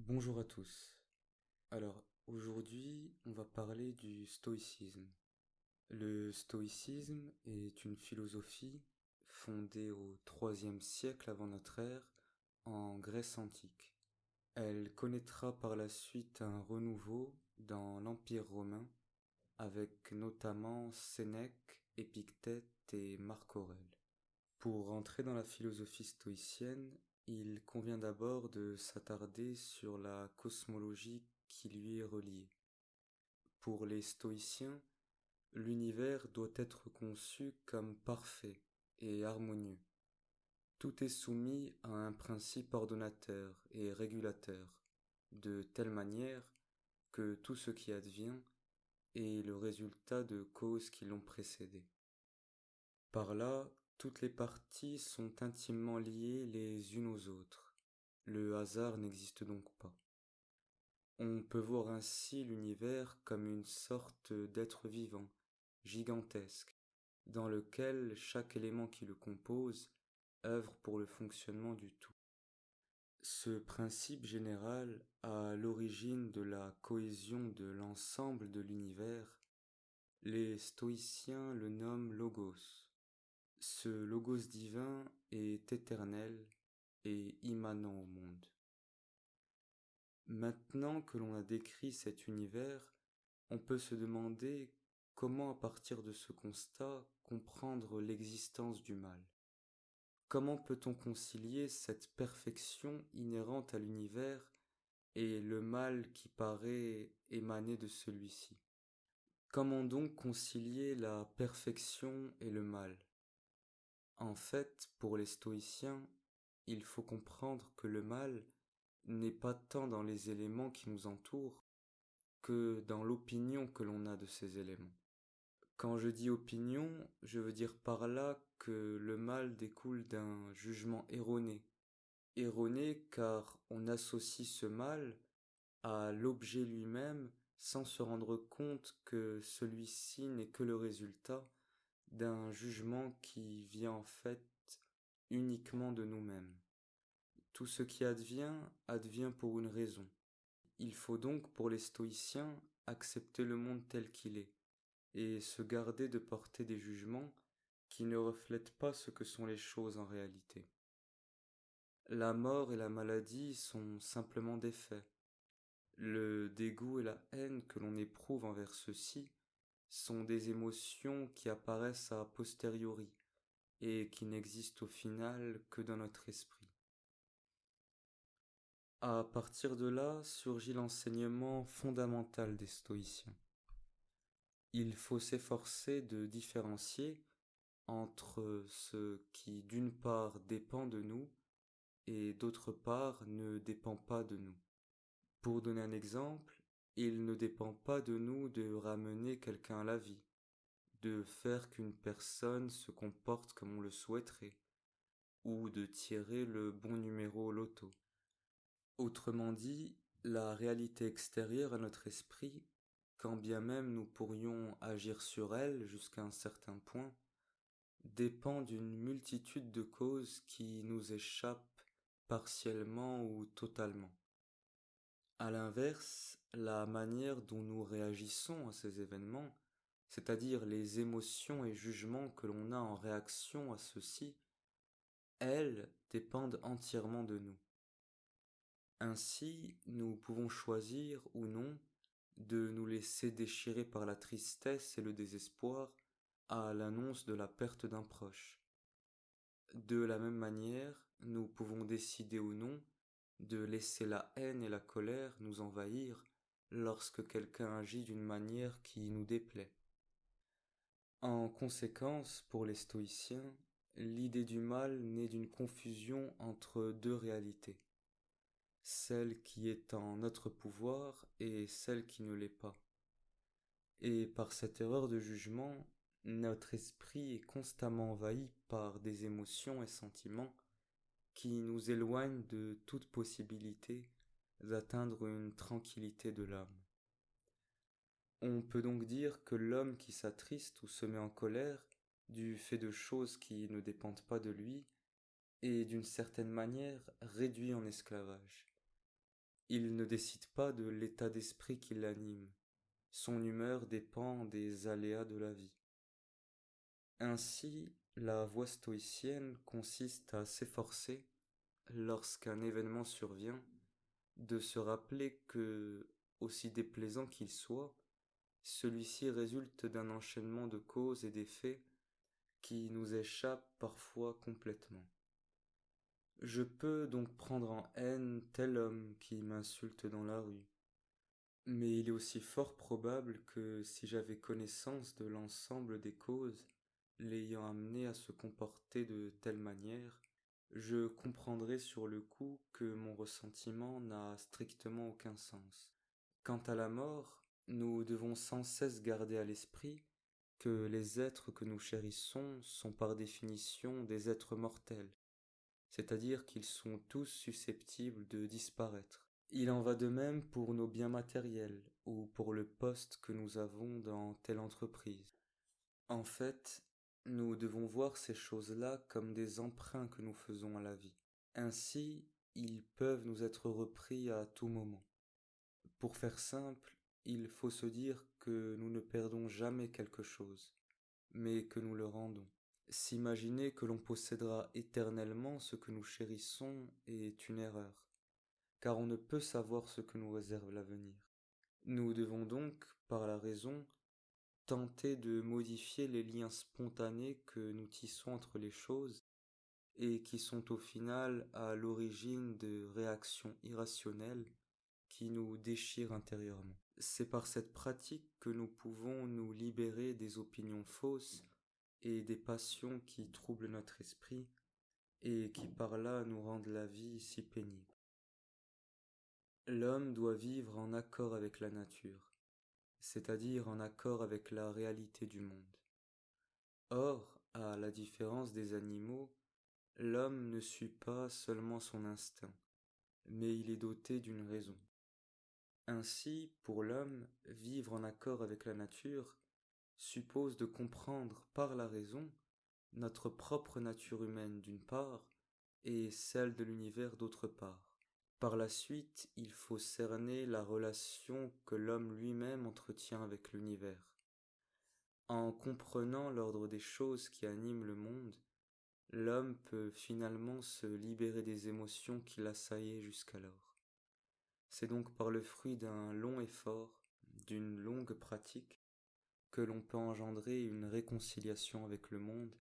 Bonjour à tous. Alors, aujourd'hui, on va parler du stoïcisme. Le stoïcisme est une philosophie fondée au IIIe siècle avant notre ère en Grèce antique. Elle connaîtra par la suite un renouveau dans l'Empire romain avec notamment Sénèque, Épictète et Marc Aurèle. Pour rentrer dans la philosophie stoïcienne, il convient d'abord de s'attarder sur la cosmologie qui lui est reliée. Pour les stoïciens, l'univers doit être conçu comme parfait et harmonieux. Tout est soumis à un principe ordonnateur et régulateur, de telle manière que tout ce qui advient est le résultat de causes qui l'ont précédé. Par là, toutes les parties sont intimement liées les unes aux autres. Le hasard n'existe donc pas. On peut voir ainsi l'univers comme une sorte d'être vivant, gigantesque, dans lequel chaque élément qui le compose œuvre pour le fonctionnement du tout. Ce principe général a l'origine de la cohésion de l'ensemble de l'univers. Les stoïciens le nomment logos. Ce logos divin est éternel et immanent au monde. Maintenant que l'on a décrit cet univers, on peut se demander comment à partir de ce constat comprendre l'existence du mal. Comment peut-on concilier cette perfection inhérente à l'univers et le mal qui paraît émaner de celui-ci? Comment donc concilier la perfection et le mal? En fait, pour les stoïciens, il faut comprendre que le mal n'est pas tant dans les éléments qui nous entourent que dans l'opinion que l'on a de ces éléments. Quand je dis opinion, je veux dire par là que le mal découle d'un jugement erroné. Erroné car on associe ce mal à l'objet lui-même sans se rendre compte que celui-ci n'est que le résultat d'un jugement qui vient en fait uniquement de nous-mêmes. Tout ce qui advient, advient pour une raison. Il faut donc pour les stoïciens accepter le monde tel qu'il est et se garder de porter des jugements qui ne reflètent pas ce que sont les choses en réalité. La mort et la maladie sont simplement des faits. Le dégoût et la haine que l'on éprouve envers ceux-ci sont des émotions qui apparaissent a posteriori et qui n'existent au final que dans notre esprit. À partir de là surgit l'enseignement fondamental des stoïciens. Il faut s'efforcer de différencier entre ce qui d'une part dépend de nous et d'autre part ne dépend pas de nous. Pour donner un exemple, il ne dépend pas de nous de ramener quelqu'un à la vie, de faire qu'une personne se comporte comme on le souhaiterait, ou de tirer le bon numéro au loto. Autrement dit, la réalité extérieure à notre esprit, quand bien même nous pourrions agir sur elle jusqu'à un certain point, dépend d'une multitude de causes qui nous échappent partiellement ou totalement. À l'inverse, la manière dont nous réagissons à ces événements, c'est-à-dire les émotions et jugements que l'on a en réaction à ceux-ci, elles dépendent entièrement de nous. Ainsi, nous pouvons choisir ou non de nous laisser déchirer par la tristesse et le désespoir à l'annonce de la perte d'un proche. De la même manière, nous pouvons décider ou non de laisser la haine et la colère nous envahir lorsque quelqu'un agit d'une manière qui nous déplaît. En conséquence, pour les stoïciens, l'idée du mal naît d'une confusion entre deux réalités, celle qui est en notre pouvoir et celle qui ne l'est pas. Et par cette erreur de jugement, notre esprit est constamment envahi par des émotions et sentiments qui nous éloignent de toute possibilité d'atteindre une tranquillité de l'âme. On peut donc dire que l'homme qui s'attriste ou se met en colère du fait de choses qui ne dépendent pas de lui est d'une certaine manière réduit en esclavage. Il ne décide pas de l'état d'esprit qui l'anime. Son humeur dépend des aléas de la vie. Ainsi, la voie stoïcienne consiste à s'efforcer, lorsqu'un événement survient, de se rappeler que, aussi déplaisant qu'il soit, celui-ci résulte d'un enchaînement de causes et d'effets qui nous échappent parfois complètement. Je peux donc prendre en haine tel homme qui m'insulte dans la rue, mais il est aussi fort probable que si j'avais connaissance de l'ensemble des causes l'ayant amené à se comporter de telle manière, je comprendrais sur le coup que mon ressentiment n'a strictement aucun sens. Quant à la mort, nous devons sans cesse garder à l'esprit que les êtres que nous chérissons sont par définition des êtres mortels, c'est-à-dire qu'ils sont tous susceptibles de disparaître. Il en va de même pour nos biens matériels ou pour le poste que nous avons dans telle entreprise. En fait, nous devons voir ces choses-là comme des emprunts que nous faisons à la vie. Ainsi, ils peuvent nous être repris à tout moment. Pour faire simple, il faut se dire que nous ne perdons jamais quelque chose, mais que nous le rendons. S'imaginer que l'on possédera éternellement ce que nous chérissons est une erreur, car on ne peut savoir ce que nous réserve l'avenir. Nous devons donc, par la raison, tenter de modifier les liens spontanés que nous tissons entre les choses et qui sont au final à l'origine de réactions irrationnelles qui nous déchirent intérieurement. C'est par cette pratique que nous pouvons nous libérer des opinions fausses et des passions qui troublent notre esprit et qui par là nous rendent la vie si pénible. L'homme doit vivre en accord avec la nature, c'est-à-dire en accord avec la réalité du monde. Or, à la différence des animaux, l'homme ne suit pas seulement son instinct, mais il est doté d'une raison. Ainsi, pour l'homme, vivre en accord avec la nature suppose de comprendre par la raison notre propre nature humaine d'une part et celle de l'univers d'autre part. Par la suite, il faut cerner la relation que l'homme lui-même entretient avec l'univers. En comprenant l'ordre des choses qui animent le monde, l'homme peut finalement se libérer des émotions qui l'assaillaient jusqu'alors. C'est donc par le fruit d'un long effort, d'une longue pratique, que l'on peut engendrer une réconciliation avec le monde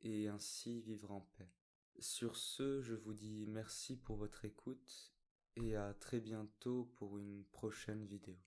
et ainsi vivre en paix. Sur ce, je vous dis merci pour votre écoute et à très bientôt pour une prochaine vidéo.